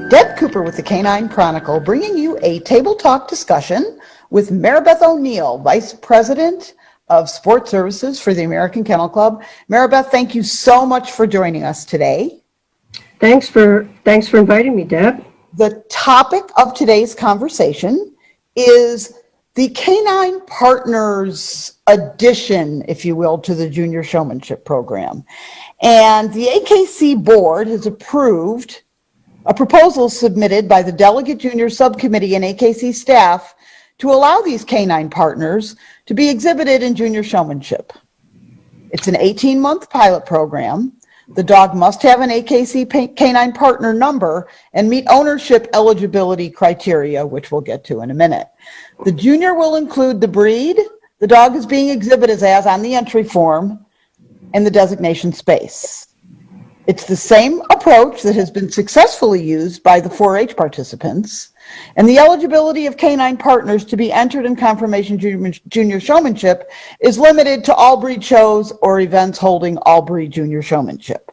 Deb Cooper with the Canine Chronicle, bringing you a table talk discussion with Mari-Beth O'Neill, Vice President of Sport Services for the American Kennel Club. Mari-Beth, thank you so much for joining us today. Thanks for inviting me, Deb. The topic of today's conversation is the Canine Partners addition, if you will, to the Junior Showmanship program. And the AKC board has approved a proposal submitted by the Delegate Junior Subcommittee and AKC staff to allow these canine partners to be exhibited in Junior Showmanship. It's an 18-month pilot program. The dog must have an AKC canine partner number and meet ownership eligibility criteria, which we'll get to in a minute. The junior will include the breed the dog is being exhibited as on the entry form and the designation space. It's the same approach that has been successfully used by the 4-H participants, and the eligibility of canine partners to be entered in Confirmation Junior Showmanship is limited to all breed shows or events holding all breed junior showmanship.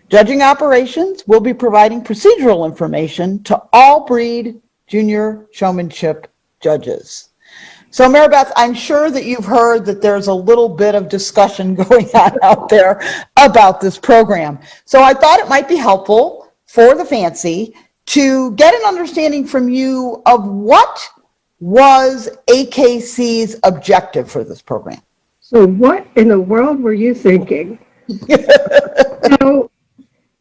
Judging operations will be providing procedural information to all breed junior showmanship judges. So Mari-Beth, I'm sure that you've heard that there's a little bit of discussion going on out there about this program. So I thought it might be helpful for the fancy to get an understanding from you of what was AKC's objective for this program. So what in the world were you thinking? So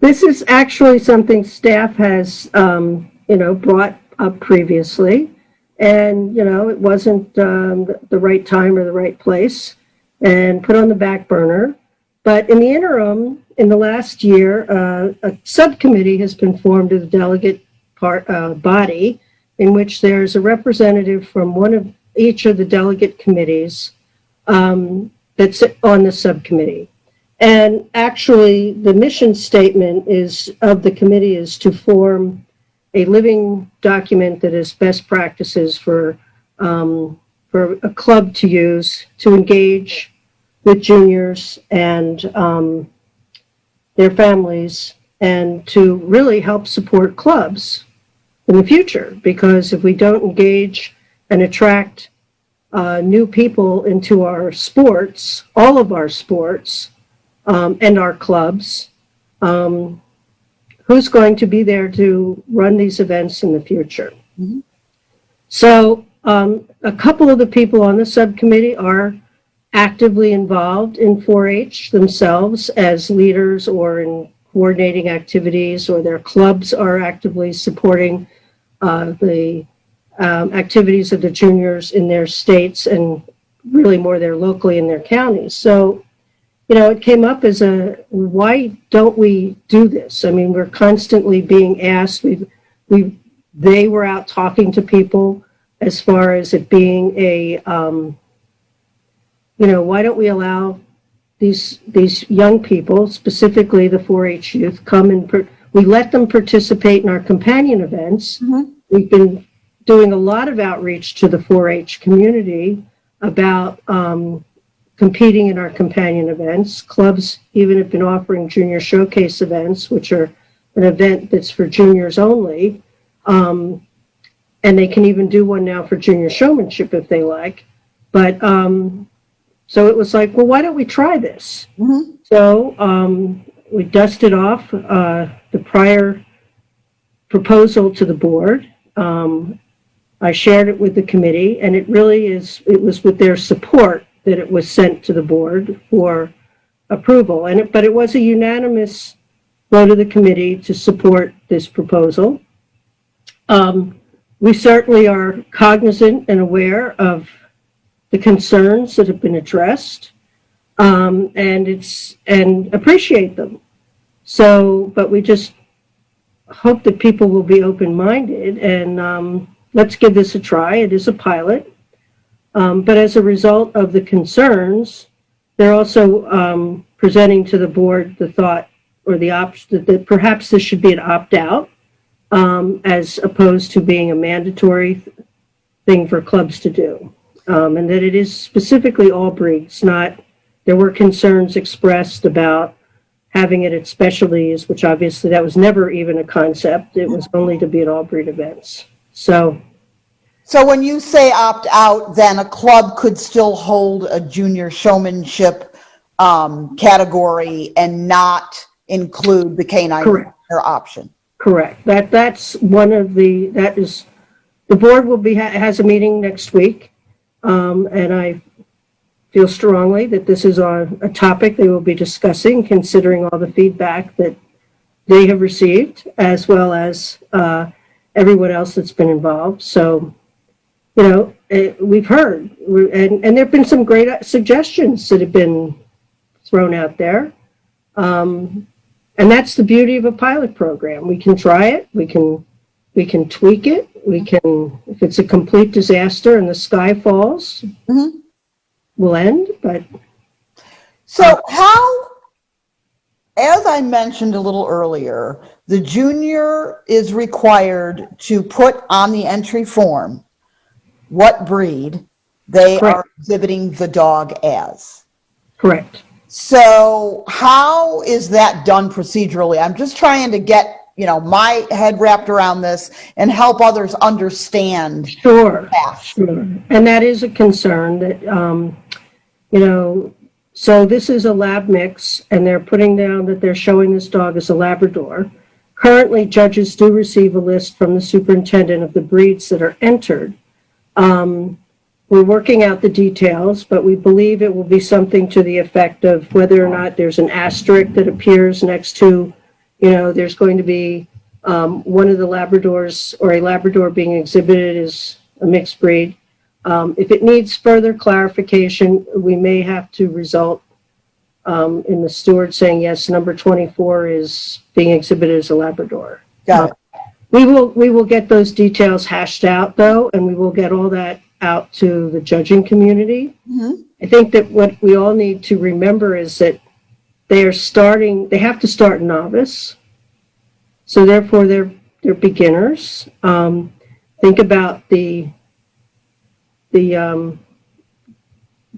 this is actually something staff has, brought up previously. And, it wasn't the right time or the right place and put on the back burner. But in the interim, in the last year, a subcommittee has been formed of the delegate body in which there's a representative from each of the delegate committees that's on the subcommittee. And actually, the mission statement of the committee is to form a living document that is best practices for a club to use to engage with juniors and their families and to really help support clubs in the future. Because if we don't engage and attract new people into our sports, all of our sports and our clubs, who's going to be there to run these events in the future? Mm-hmm. So a couple of the people on the subcommittee are actively involved in 4-H themselves as leaders or in coordinating activities, or their clubs are actively supporting the activities of the juniors in their states and really more there locally in their counties. So it came up as why don't we do this? I mean, we're constantly being asked. They were out talking to people as far as it being why don't we allow these young people, specifically the 4-H youth, come and we let them participate in our companion events. Mm-hmm. We've been doing a lot of outreach to the 4-H community about competing in our companion events. Clubs even have been offering junior showcase events, which are an event that's for juniors only. And they can even do one now for junior showmanship if they like. But so it was like, well, why don't we try this? Mm-hmm. So we dusted off the prior proposal to the board. I shared it with the committee, and it was with their support that it was sent to the board for approval. But it was a unanimous vote of the committee to support this proposal. We certainly are cognizant and aware of the concerns that have been addressed, and appreciate them. So, but we just hope that people will be open-minded, and let's give this a try. It is a pilot. But as a result of the concerns, they're also presenting to the board the thought or the option that perhaps this should be an opt-out as opposed to being a mandatory thing for clubs to do. And that it is specifically all breeds, there were concerns expressed about having it at specialties, which obviously that was never even a concept. It was only to be at all breed events. So when you say opt out, then a club could still hold a junior showmanship category and not include the canine Correct. partner option. Correct. That's one of the, that is, the board will be, has a meeting next week. And I feel strongly that this is a topic they will be discussing, considering all the feedback that they have received, as well as everyone else that's been involved. So, you know, we've heard, and there have been some great suggestions that have been thrown out there. And that's the beauty of a pilot program. We can try it, we can tweak it, we can, if it's a complete disaster and the sky falls, we'll end, but. So how, as I mentioned a little earlier, the junior is required to put on the entry form what breed they Correct. are exhibiting the dog as. Correct. So how is that done procedurally? I'm just trying to get, you know, my head wrapped around this and help others understand. Sure. And that is a concern that, you know, so this is a lab mix and they're putting down that they're showing this dog as a Labrador. Currently, judges do receive a list from the superintendent of the breeds that are entered. We're working out the details, but we believe it will be something to the effect of whether or not there's an asterisk that appears next to, you know, there's going to be one of the Labradors or a Labrador being exhibited as a mixed breed. If it needs further clarification, we may have to result in the steward saying, yes, number 24 is being exhibited as a Labrador. Got it. We will get those details hashed out, though, and we will get all that out to the judging community. I think that what we all need to remember is that they have to start novice. So therefore they're beginners. Think about the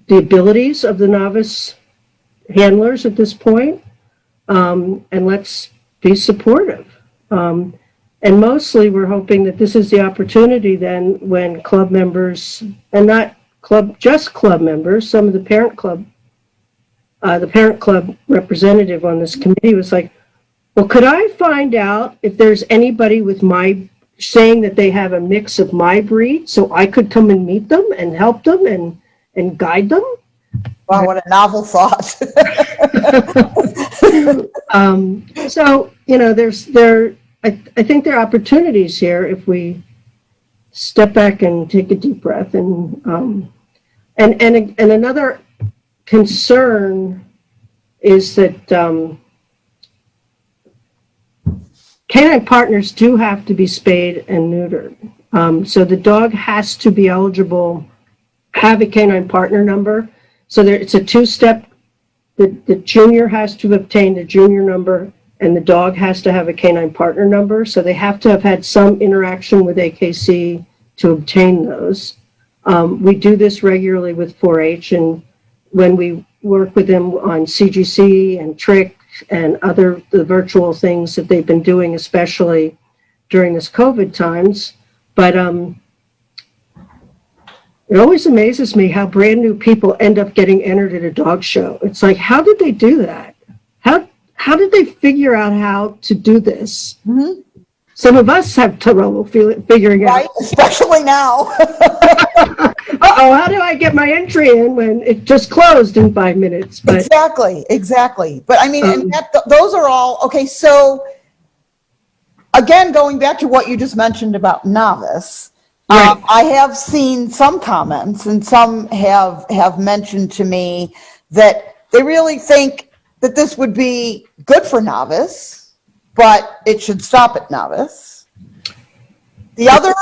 abilities of the novice handlers at this point. And let's be supportive. And mostly we're hoping that this is the opportunity then when club members, and not just club members, some of the parent club representative on this committee was like, well, could I find out if there's anybody with saying that they have a mix of my breed so I could come and meet them and help them and guide them? Wow, what a novel thought. So, you know, I think there are opportunities here if we step back and take a deep breath. And another concern is that canine partners do have to be spayed and neutered. So the dog has to be eligible, have a canine partner number. So it's a two-step. The junior has to obtain the junior number, and the dog has to have a canine partner number. So they have to have had some interaction with AKC to obtain those. We do this regularly with 4-H, and when we work with them on CGC and TRIC and the virtual things that they've been doing, especially during this COVID times. But it always amazes me how brand new people end up getting entered at a dog show. It's like, how did they do that? How did they figure out how to do this? Some of us have trouble figuring out. Right, especially now. Uh-oh, how do I get my entry in when it just closed in 5 minutes? But, Exactly. But I mean, and those are all, okay, so again, going back to what you just mentioned about novice, right. I have seen some comments and some have mentioned to me that they really think that this would be good for novice, but it should stop at novice. The other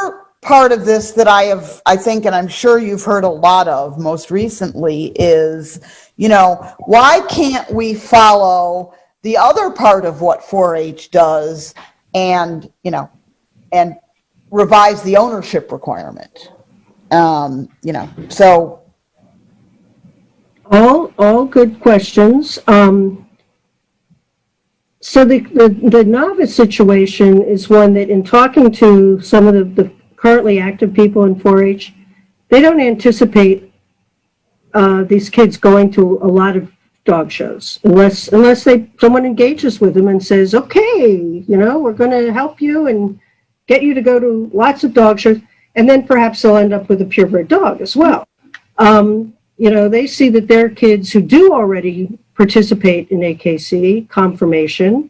part of this that I think, and I'm sure you've heard a lot of most recently is, you know, why can't we follow the other part of what 4-H does and, you know, and revise the ownership requirement? You know, so. All good questions. So the novice situation is one that, in talking to some of the currently active people in 4-H, they don't anticipate these kids going to a lot of dog shows unless someone engages with them and says, okay, we're going to help you and get you to go to lots of dog shows, and then perhaps they'll end up with a purebred dog as well. They see that their kids who do already participate in AKC confirmation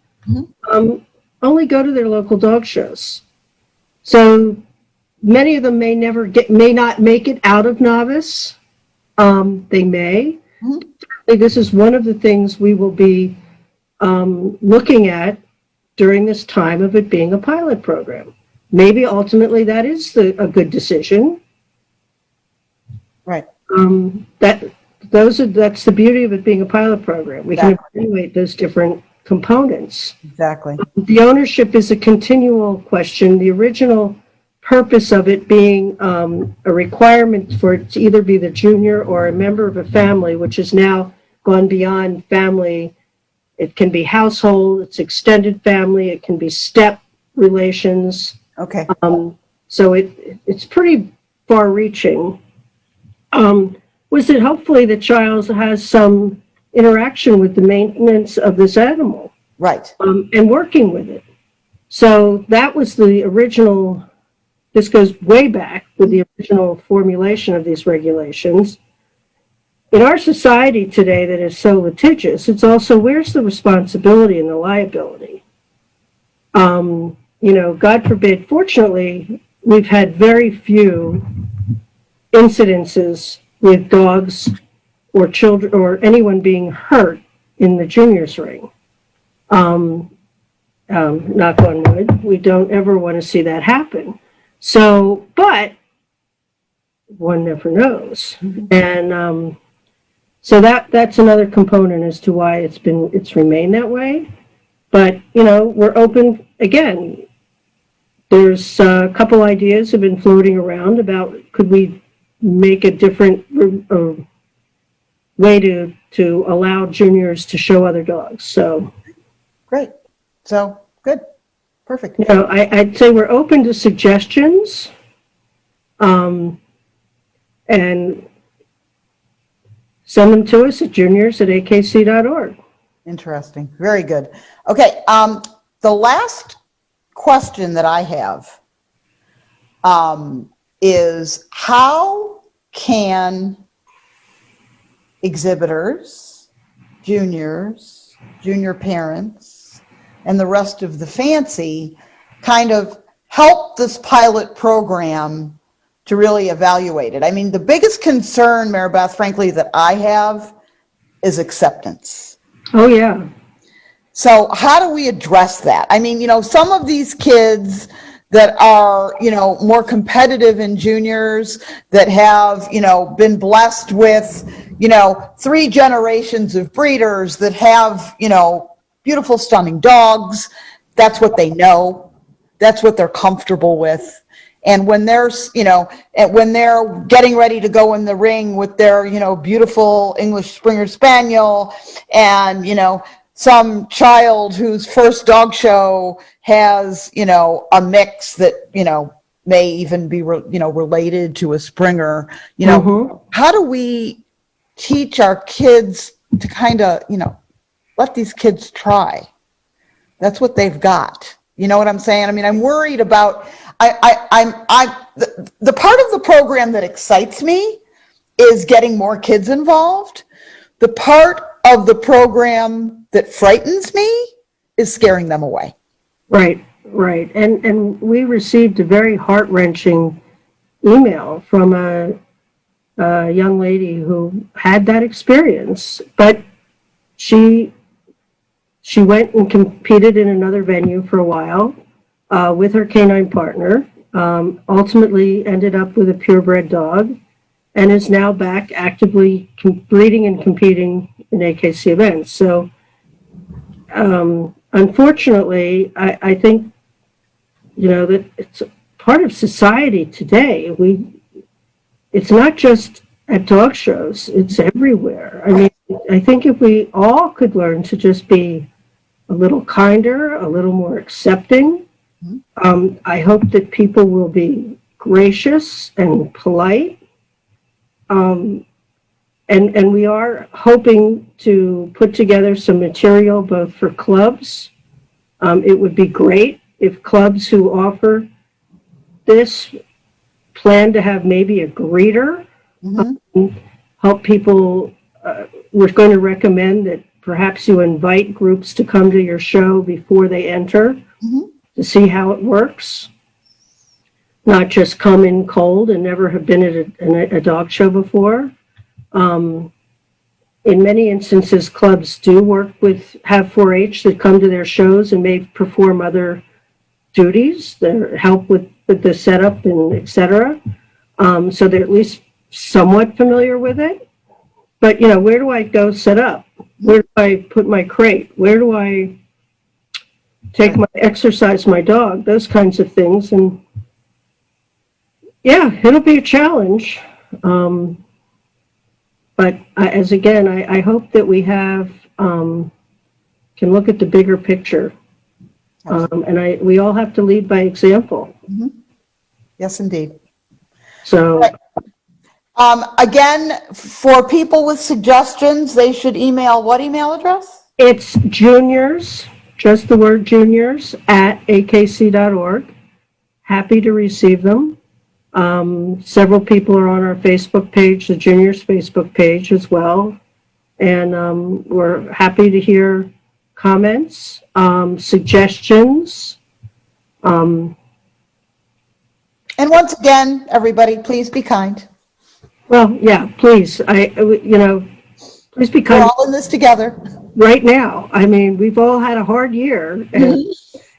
only go to their local dog shows. So many of them may not make it out of novice. They may. This is one of the things we will be looking at during this time of it being a pilot program. Maybe ultimately that is a good decision. Right. That's the beauty of it being a pilot program. We can evaluate those different components. Exactly. The ownership is a continual question. The original purpose of it being a requirement for it to either be the junior or a member of a family, which has now gone beyond family. It can be household, it's extended family, it can be step relations. Okay. So it's pretty far-reaching. Was it hopefully the child has some interaction with the maintenance of this animal? Right. And working with it. So that was the original, this goes way back with the original formulation of these regulations. In our society today that is so litigious, it's also, where's the responsibility and the liability? God forbid, fortunately, we've had very few incidences with dogs or children or anyone being hurt in the juniors ring. Knock on wood, we don't ever want to see that happen. So, but one never knows. And so that's another component as to why it's remained that way. But, we're open, again, there's a couple ideas have been floating around about could we make a different way to allow juniors to show other dogs. So great. So good. Perfect. I'd say we're open to suggestions, and send them to us at juniors@akc.org. Interesting. Very good. Okay. The last question that I have is how can exhibitors, juniors, junior parents, and the rest of the fancy kind of help this pilot program to really evaluate it? I mean, the biggest concern, Mari-Beth, frankly, that I have is acceptance. Oh, yeah. So how do we address that? I mean, some of these kids that are, more competitive in juniors, that have, been blessed with, 3 generations of breeders that have, beautiful, stunning dogs. That's what they know. That's what they're comfortable with. And when they're, when they're getting ready to go in the ring with their, beautiful English Springer Spaniel and, some child whose first dog show has, a mix that, may even be, related to a Springer, how do we teach our kids to kind of, let these kids try? That's what they've got. You know what I'm saying? I mean, I'm worried about, the part of the program that excites me is getting more kids involved. The part of the program that frightens me is scaring them away. Right. And we received a very heart-wrenching email from a young lady who had that experience, but she went and competed in another venue for a while with her canine partner, ultimately ended up with a purebred dog, and is now back actively breeding and competing in AKC events. So unfortunately, I think, that it's part of society today. It's not just at dog shows, it's everywhere. I mean, I think if we all could learn to just be a little kinder, a little more accepting. I hope that people will be gracious and polite. And we are hoping to put together some material both for clubs. It would be great if clubs who offer this plan to have maybe a greeter, help people. We're going to recommend that perhaps you invite groups to come to your show before they enter to see how it works. Not just come in cold and never have been at a dog show before. In many instances, clubs do have 4-H that come to their shows and may perform other duties, help with the setup and et cetera. So they're at least somewhat familiar with it. But, where do I go set up? Where do I put my crate? Where do I exercise my dog? Those kinds of things. And yeah, it'll be a challenge. But I hope that we can look at the bigger picture. And we all have to lead by example. Yes, indeed. So. Again, for people with suggestions, they should email what email address? It's juniors, just the word juniors, @akc.org. Happy to receive them. Several people are on our Facebook page, the Juniors Facebook page as well. And we're happy to hear comments, suggestions. And once again, everybody, please be kind. Well, yeah, please. Please be kind. We're all in this together. Right now. I mean, we've all had a hard year, and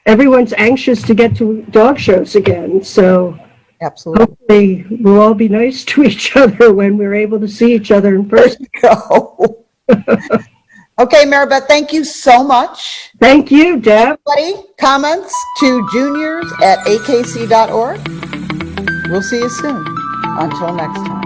everyone's anxious to get to dog shows again. So absolutely, hopefully we'll all be nice to each other when we're able to see each other in person. Go. Okay, Mari-Beth, thank you so much. Thank you, Deb. Everybody, comments to juniors@akc.org. We'll see you soon. Until next time.